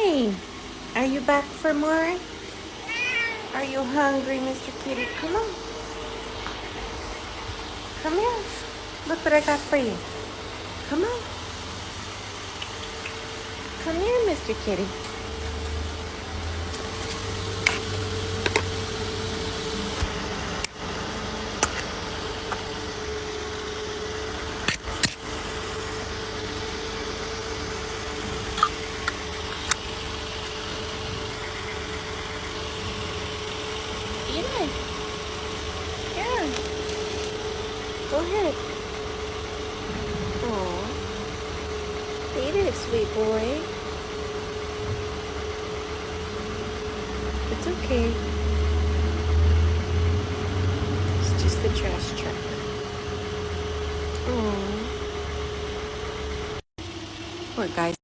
Hi. Are you back for more? Are you hungry, Mr. Kitty? Come on. Come here. Look what I got for you. Come on. Come here, Mr. Kitty. Eat it. Yeah. Go ahead. Aw. Eat it, sweet boy. It's okay. It's just the trash truck. Aw. Poor guy.